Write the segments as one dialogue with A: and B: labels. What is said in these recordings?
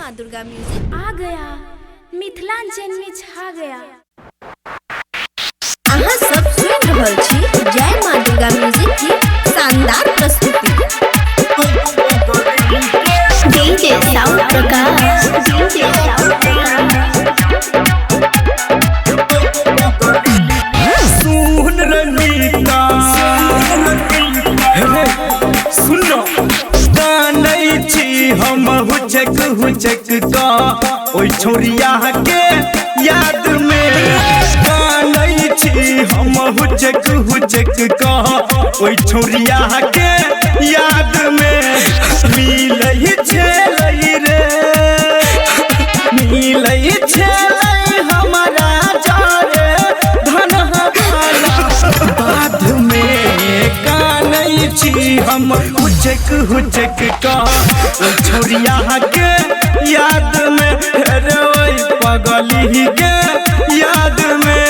A: माँ दुर्गा म्यूजिक
B: आ गया मिथिलांचल में छा गया।
A: अहाँ सब सुन रहल छी जय माँ दुर्गा म्यूजिक की शानदार प्रस्तुति।
B: DJ sound Prakash, DJ sound
C: सुन रनीता सुनो गानै छी हम हुचक का ओइ छोरिया के याद में गानै छी हम हुचक का ओइ छोरिया के याद में मिलै छलै रे मिलै छलै हमरा जारे बाध में कानै छी हम हुचक का छोरिया के याद में रोई पगली के याद में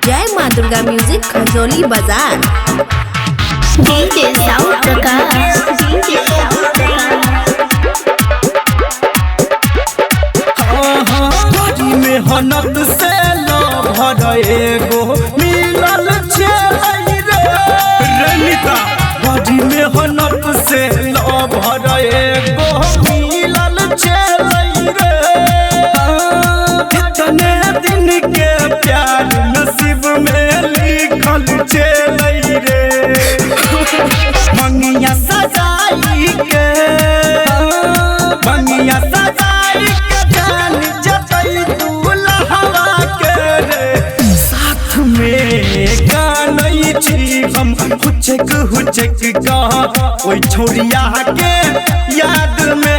A: जय माँ दुर्गा म्यूजिक खजोली बाजार।
B: DJ sound Prakash, DJ sound
C: बड़ी मेहनत से लभर एगो मिलल छलै रे रनिता बड़ी मेहनत से लभर एगो मिलल छलै रे कितने दिन के प्यार नसीब में लिखल छलै रे मंगिया सजाई के मंगिया सजाई के जान जतई दूल्हा के रे साथ में गानै छी हम हुचक का ओइ छोरिया के याद में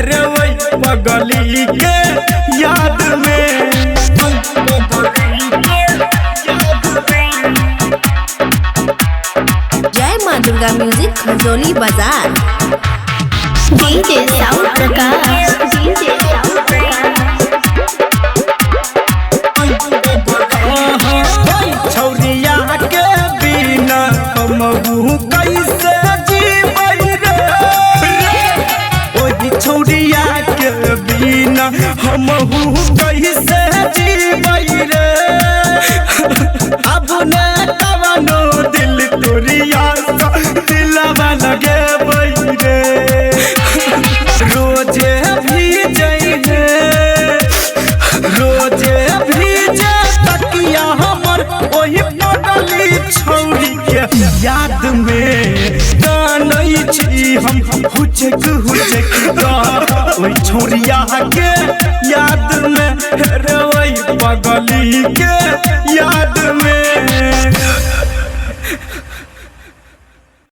C: रे ओइ पगली के याद में
A: जय माँ दुर्गा म्यूजिक खजोली बाजार।
B: DJ sound Prakash, DJ sound
C: छोरिया के बिना हमहू कैसे जीबै रे ओही छोरिया के बिना हमहू कैसे जीबै रे अब ने कवनो दिल तोरिया दिलवा लगे रे रोजे भीजै रे रोजे भीजे तकिया हमर ओही पगली छौरी के याद में गानै छी हम हुचक का ओइ छोरिया के याद में रे ओइ पगली के याद